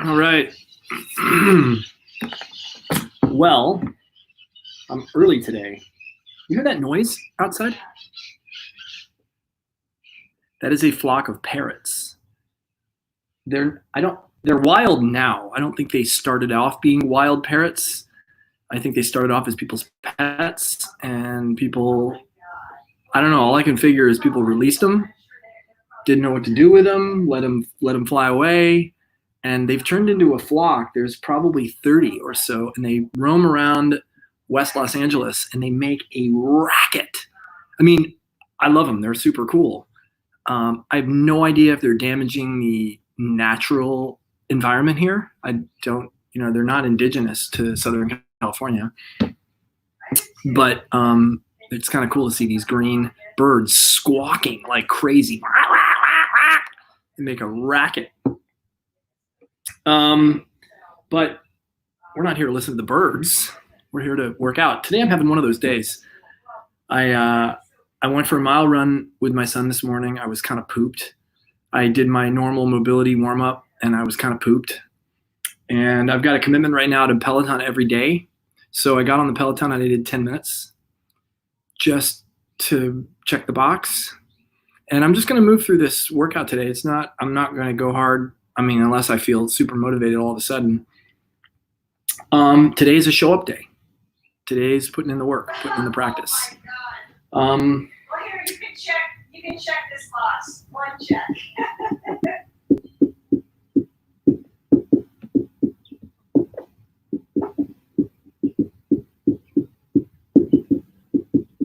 All right. Well, I'm early today. You hear that noise outside? That is a flock of parrots. They're wild now. I don't think they started off being wild parrots. I think they started off as people's pets, and people, I don't know, all I can figure is people released them, didn't know what to do with them, let them fly away, and they've turned into a flock. There's probably 30 or so, and they roam around West Los Angeles, and they make a racket. I mean, I love them. They're super cool. I have no idea if they're damaging the natural environment here. I don't, they're not indigenous to Southern California, but it's kind of cool to see these green birds squawking like crazy. They make a racket. But we're not here to listen to the birds. We're here to work out. Today I'm having one of those days. I went for a mile run with my son this morning. I was kind of pooped. I did my normal mobility warm up and I was kind of pooped. And I've got a commitment right now to Peloton every day. So I got on the Peloton and I did 10 minutes just to check the box. And I'm just going to move through this workout today. I'm not going to go hard. I mean, unless I feel super motivated all of a sudden. Today's a show up day. Today's putting in the work, putting in the practice. Well, here, you can check this box. One check.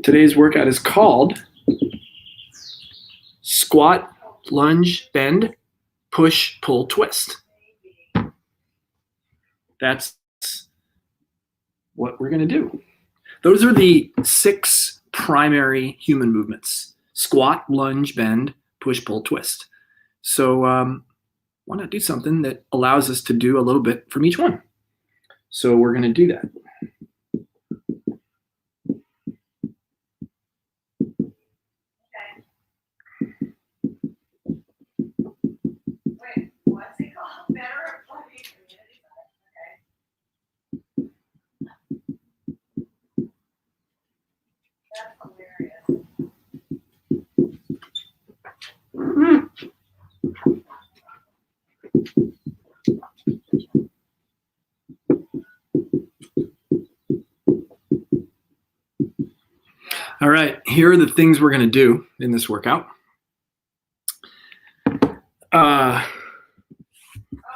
Today's workout is called squat, lunge, bend, push, pull, twist. That's what we're going to do. Those are the 6 primary human movements: squat, lunge, bend, push, pull, twist. So why not do something that allows us to do a little bit from each one? So we're going to do that. Wait, what's it called? Better Employee Community Center. Okay. That's hilarious. All right, here are the things we're going to do in this workout.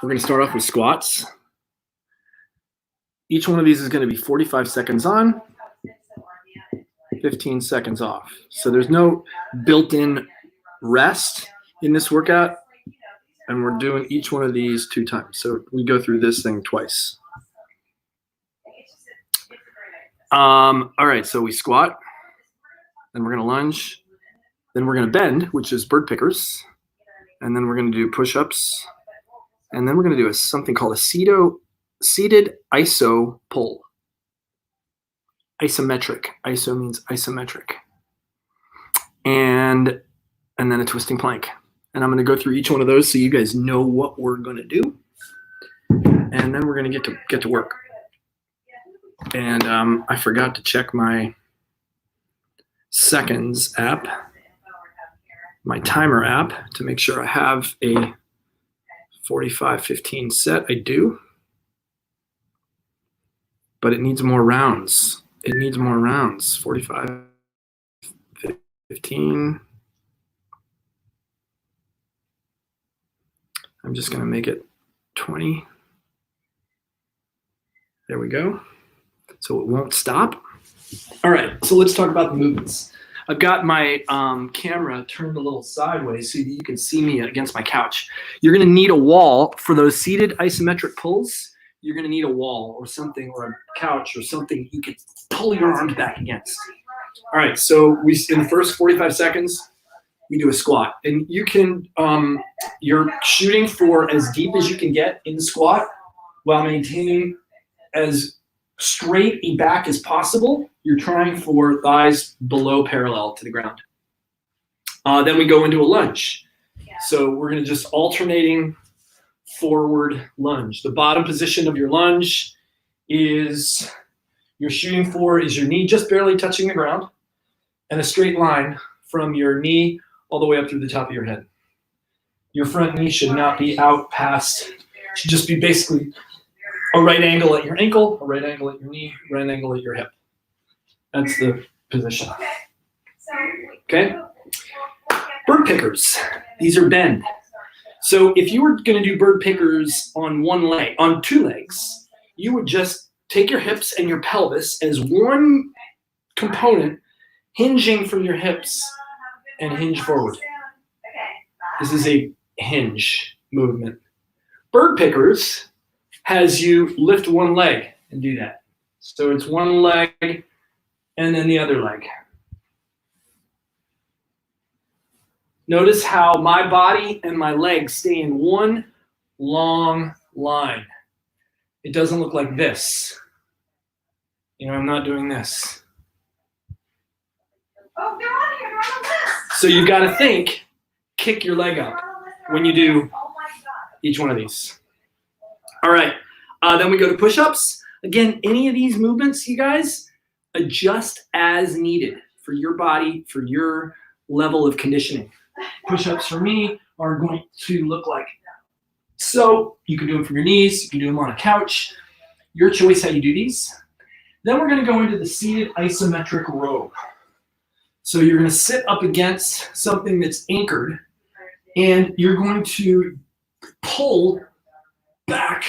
We're going to start off with squats. Each one of these is going to be 45 seconds on, 15 seconds off. So there's no built-in rest in this workout, and we're doing each one of these 2 times. So we go through this thing twice. All right, so we squat, then we're going to lunge, then we're going to bend, which is bird pickers, and then we're going to do push-ups, and then we're going to do something called a seated iso pull. Isometric. Iso means isometric. And then a twisting plank. And I'm going to go through each one of those so you guys know what we're going to do. And then we're going to get to work. And I forgot to check my seconds app, my timer app, to make sure I have a 45-15 set. I do. But it needs more rounds. It needs more rounds. 45, 15. I'm just going to make it 20. There we go. So it won't stop. All right, so let's talk about the movements. I've got my camera turned a little sideways so that you can see me against my couch. You're going to need a wall for those seated isometric pulls. You're going to need a wall or something, or a couch or something you can pull your arms back against. All right, so in the first 45 seconds, we do a squat. And you can, you're shooting for as deep as you can get in the squat while maintaining as straight a back as possible. You're trying for thighs below parallel to the ground. Then we go into a lunge. So we're going to just alternating forward lunge. The bottom position of your lunge is you're shooting for is your knee just barely touching the ground and a straight line from your knee all the way up through the top of your head. Your front knee should not be out past, should just be basically a right angle at your ankle, a right angle at your knee, right angle at your hip. That's the position. Okay? Bird pickers. These are bend. So if you were going to do bird pickers on one leg, on two legs, you would just take your hips and your pelvis as one component, hinging from your hips and hinge forward. This is a hinge movement. Bird pickers has you lift one leg and do that. So it's one leg and then the other leg. Notice how my body and my legs stay in one long line. It doesn't look like this. You know, I'm not doing this. Oh, they're on here. They're on the list. So you've got to think, kick your leg up when you do Oh my God. each one of these. All right, then we go to push-ups. Again, any of these movements, you guys, adjust as needed for your body, for your level of conditioning. Push-ups for me are going to look like so. You can do them from your knees, you can do them on a couch. Your choice how you do these. Then we're going to go into the seated isometric row. So you're going to sit up against something that's anchored, and you're going to pull back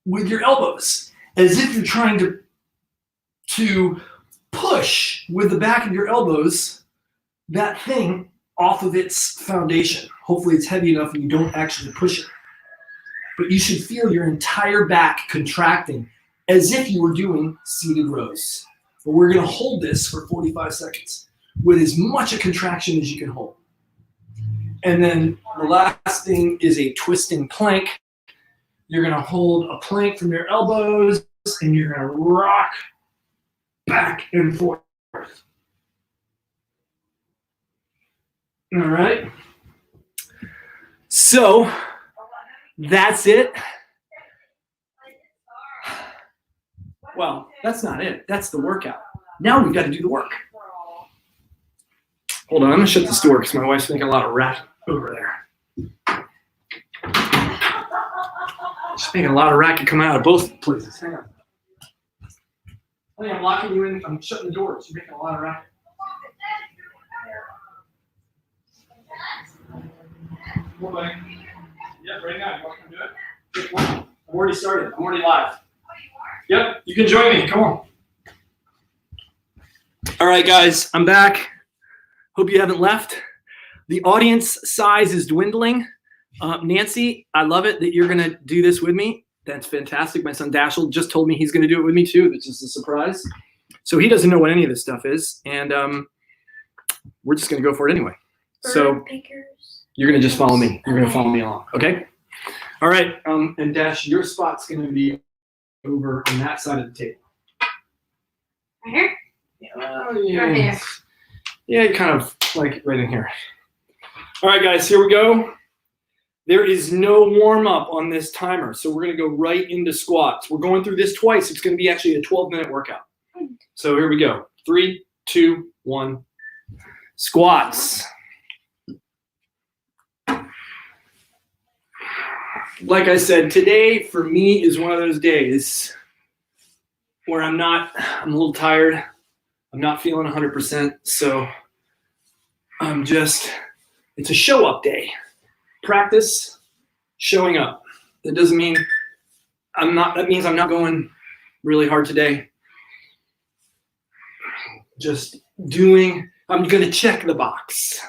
with your elbows as if you're trying to push with the back of your elbows that thing off of its foundation. Hopefully it's heavy enough and you don't actually push it. But you should feel your entire back contracting as if you were doing seated rows. But we're going to hold this for 45 seconds with as much a contraction as you can hold. And then the last thing is a twisting plank. You're going to hold a plank from your elbows and you're going to rock back and forth. All right. So that's it. Well, that's not it. That's the workout. Now we've got to do the work. Hold on, I'm gonna shut this door because my wife's making a lot of racket over there. She's making a lot of racket coming out of both places. Hang on. Honey, I'm locking you in. I'm shutting the door. She's making a lot of racket. What, buddy? Yeah, right now. You want to do it? I'm already started. I'm already live. Yep, you can join me. Come on. All right, guys, I'm back. Hope you haven't left. The audience size is dwindling. Nancy, I love it that you're going to do this with me. That's fantastic. My son Dashel just told me he's going to do it with me too. It's just a surprise. So he doesn't know what any of this stuff is. And we're just going to go for it anyway. So you're going to just follow me. You're going to follow me along. Okay? All right. And Dash, your spot's going to be over on that side of the table. Right here? Yeah, Right here. yeah, kind of like right in here. All right, guys, here we go. There is no warm up on this timer, so we're going to go right into squats. We're going through this twice. It's going to be actually a 12-minute workout. So here we go. 3, 2, 1. Squats. Like I said, today for me is one of those days where I'm a little tired. I'm not feeling 100%. So it's a show up day. Practice, showing up. That doesn't mean that means I'm not going really hard today. Just I'm going to check the box.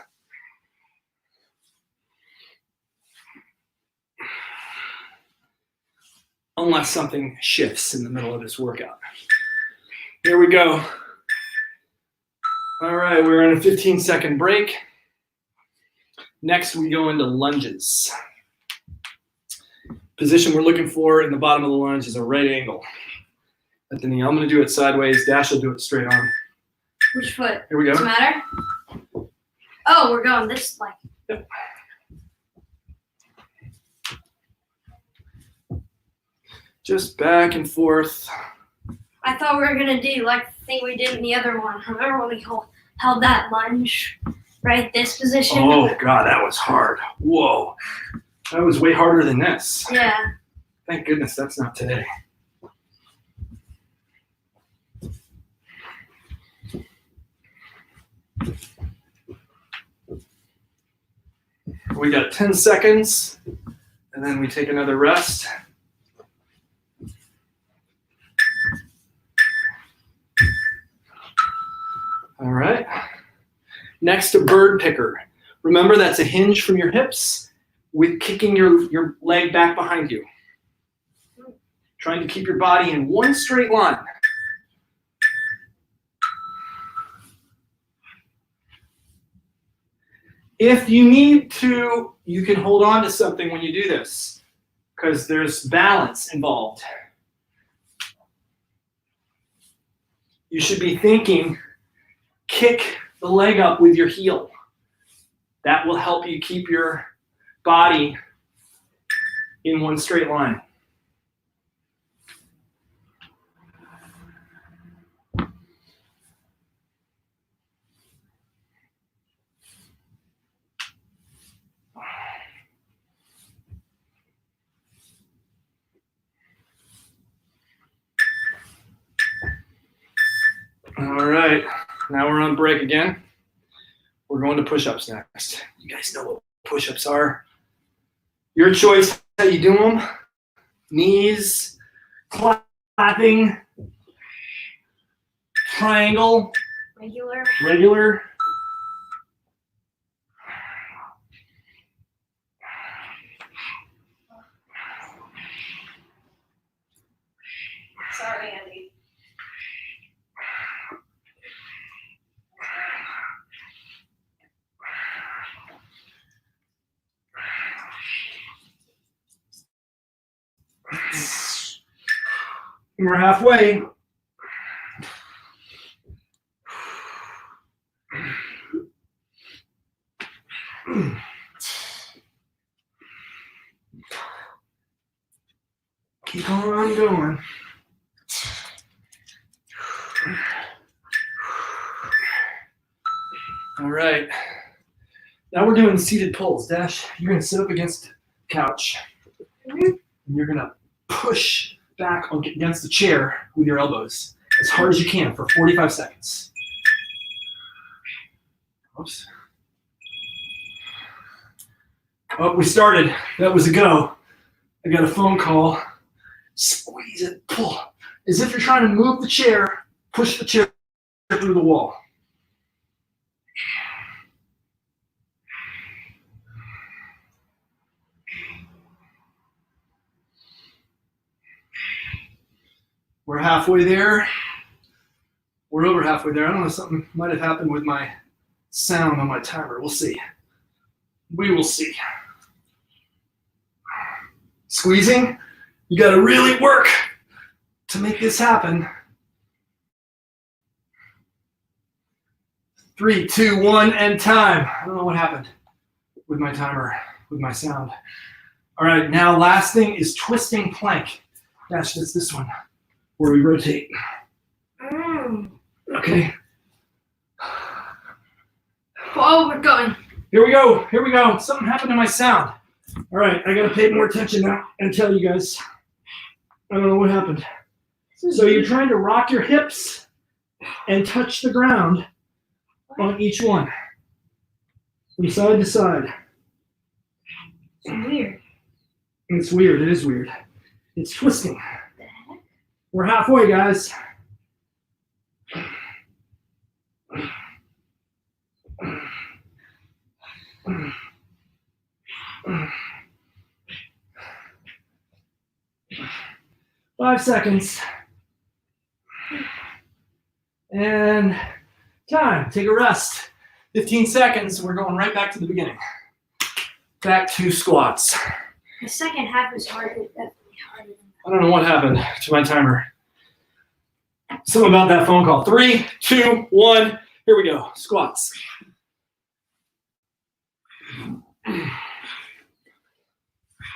Unless something shifts in the middle of this workout. Here we go. All right, we're in a 15-second break. Next, we go into lunges. Position we're looking for in the bottom of the lunge is a right angle at the knee. I'm going to do it sideways. Dash will do it straight on. Which foot? Here we go. Does it matter? Oh, we're going this way. Yep. Just back and forth. I thought we were gonna do like the thing we did in the other one. Remember when we held that lunge right this position? Oh God, that was hard. Whoa. That was way harder than this. Yeah. Thank goodness that's not today. We got 10 seconds, and then we take another rest. All right. Next, a bird picker. Remember, that's a hinge from your hips with kicking your leg back behind you. Trying to keep your body in one straight line. If you need to, you can hold on to something when you do this because there's balance involved. You should be thinking, kick the leg up with your heel. That will help you keep your body in one straight line. All right, now we're on break again. We're going to push-ups next. You guys know what push-ups are. Your choice how you do them. Knees, clapping, triangle, regular. Sorry, Andy. We're halfway. Keep on going. All right. Now we're doing seated pulls. Dash, you're going to sit up against the couch. And you're going to push back against the chair with your elbows as hard as you can for 45 seconds. Oops. Oh, we started. That was a go. I got a phone call. Squeeze it, pull. As if you're trying to move the chair, push the chair through the wall. We're halfway there. We're over halfway there. I don't know, something might have happened with my sound on my timer. We'll see. We will see. Squeezing. You got to really work to make this happen. 3, 2, 1, and time. I don't know what happened with my timer, with my sound. All right, now last thing is twisting plank. Dash, that's this one, where we rotate. Okay. Oh, we're going. Here we go. Here we go. Something happened to my sound. All right, I got to pay more attention now and tell you guys. I don't know what happened. So you're trying to rock your hips and touch the ground on each one, from side to side. It's weird. It's weird. It is weird. It's twisting. We're halfway, guys. Five seconds. And time. Take a rest. 15 seconds. We're going right back to the beginning. Back to squats. The second half is harder. Definitely harder. I don't know what happened to my timer. Something about that phone call. 3, 2, 1. Here we go. Squats.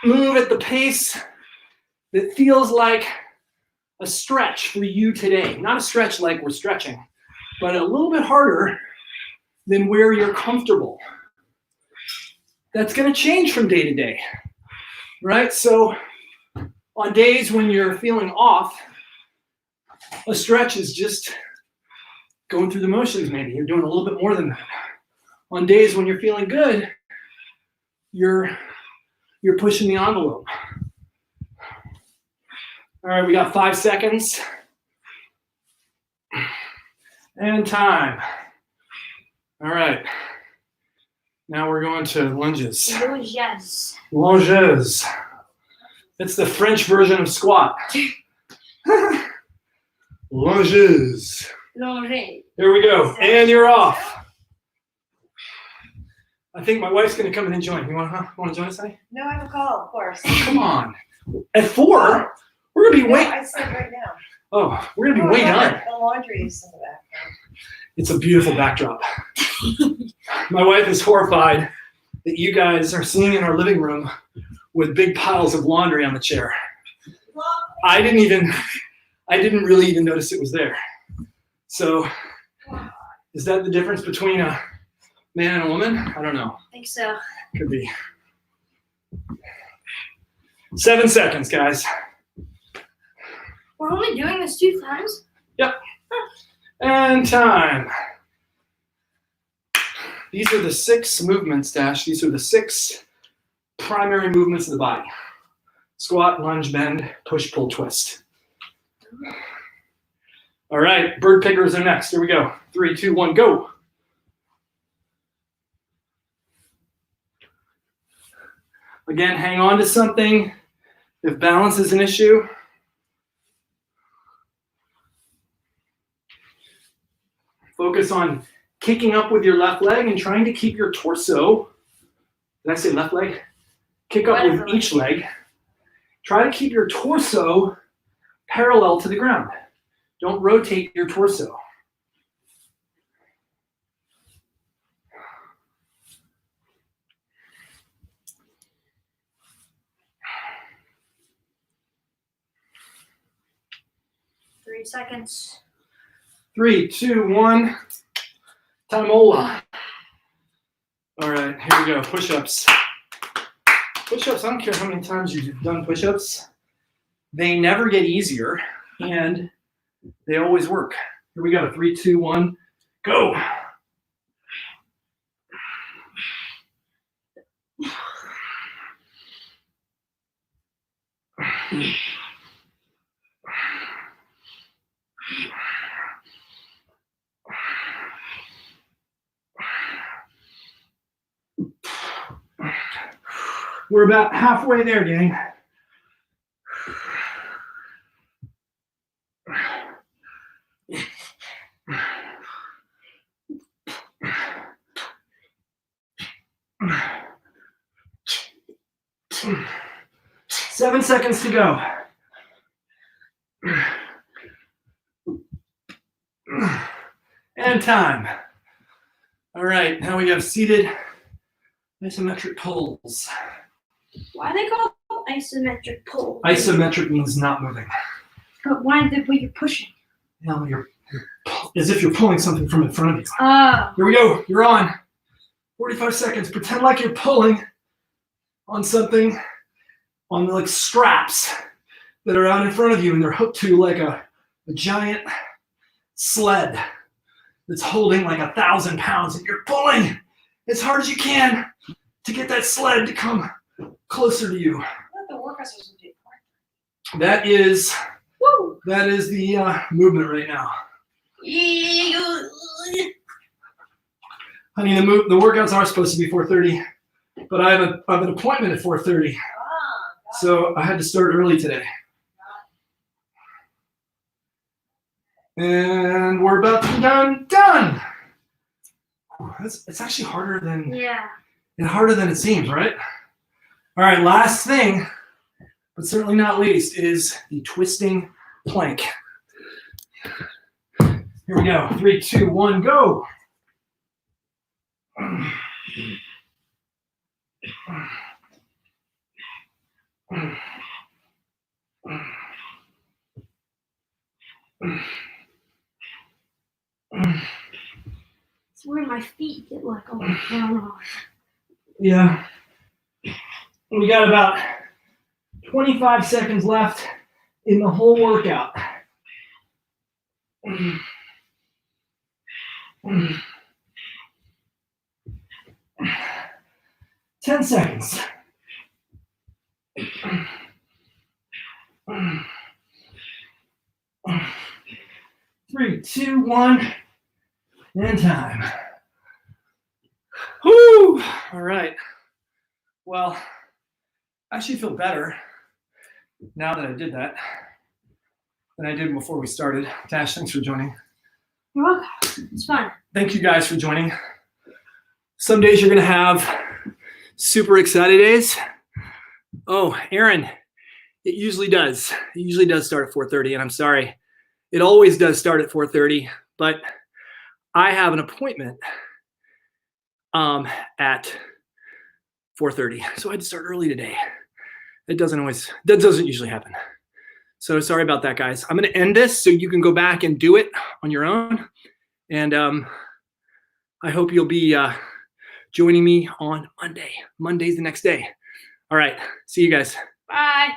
Move at the pace that feels like a stretch for you today. Not a stretch like we're stretching, but a little bit harder than where you're comfortable. That's going to change from day to day, right? So on days when you're feeling off, a stretch is just going through the motions maybe. You're doing a little bit more than that. On days when you're feeling good, you're pushing the envelope. All right, we got 5 seconds. And time. All right. Now we're going to lunges. Lunges. Lunges. It's the French version of squat. Lunges. Lunges. Here we go. And you're off. I think my wife's going to come in and join. You want to join us, honey? No, I have a call, of course. Come on. At 4, we're going to be way. I said right now. Oh, we're going to be way done. The laundry is in the background. It's a beautiful backdrop. My wife is horrified that you guys are sitting in our living room with big piles of laundry on the chair. I didn't really even notice it was there. So, is that the difference between a man and a woman? I don't know. I think so. Could be. 7 seconds, guys. We're only doing this 2 times? Yep. And time. These are the 6 movements, Dash. These are the 6 primary movements of the body. Squat, lunge, bend, push, pull, twist. All right, bird pickers are next. Here we go. 3, 2, 1, go. Again, hang on to something if balance is an issue. Focus on kicking up with your left leg and trying to keep your torso. Did I say left leg? Kick up with each leg. Try to keep your torso parallel to the ground. Don't rotate your torso. Three seconds. 3, 2, 1. Taimola. All right, here we go. Push-ups. Push-ups, I don't care how many times you've done push-ups. They never get easier, and they always work. Here we go. 3, 2, 1, go. We're about halfway there, gang. Seven seconds to go. And time. All right, now we have seated isometric pulls. Why are they called isometric pull? Isometric means not moving. But why the way you're pushing? Now you're as if you're pulling something from in front of you. Oh. Here we go. You're on. 45 seconds. Pretend like you're pulling on something, on like straps that are out in front of you, and they're hooked to like a giant sled that's holding like 1,000 pounds, and you're pulling as hard as you can to get that sled to come closer to you. The workouts are so That is Woo. the movement right now. Honey, the workouts are supposed to be 4:30, but I have an appointment at 4:30, so I had to start early today. And we're about to be done. It's actually harder than it seems, right? All right, last thing, but certainly not least, is the twisting plank. Here we go. 3, 2, 1, go. It's where my feet get like all thrown off. Yeah. We got about 25 seconds left in the whole workout. 10 seconds. 3, 2, 1, and time. Whoo! All right. Well, I actually feel better now that I did that than I did before we started. Tash, thanks for joining. You're welcome. It's fun. Thank you guys for joining. Some days you're going to have super excited days. Oh, Aaron, it usually does. It usually does start at 4:30, and I'm sorry. It always does start at 4:30, but I have an appointment at 4:30, so I had to start early today. That doesn't usually happen. So sorry about that, guys. I'm going to end this so you can go back and do it on your own, and I hope you'll be joining me on Monday. Monday's the next day. All right, see you guys. Bye.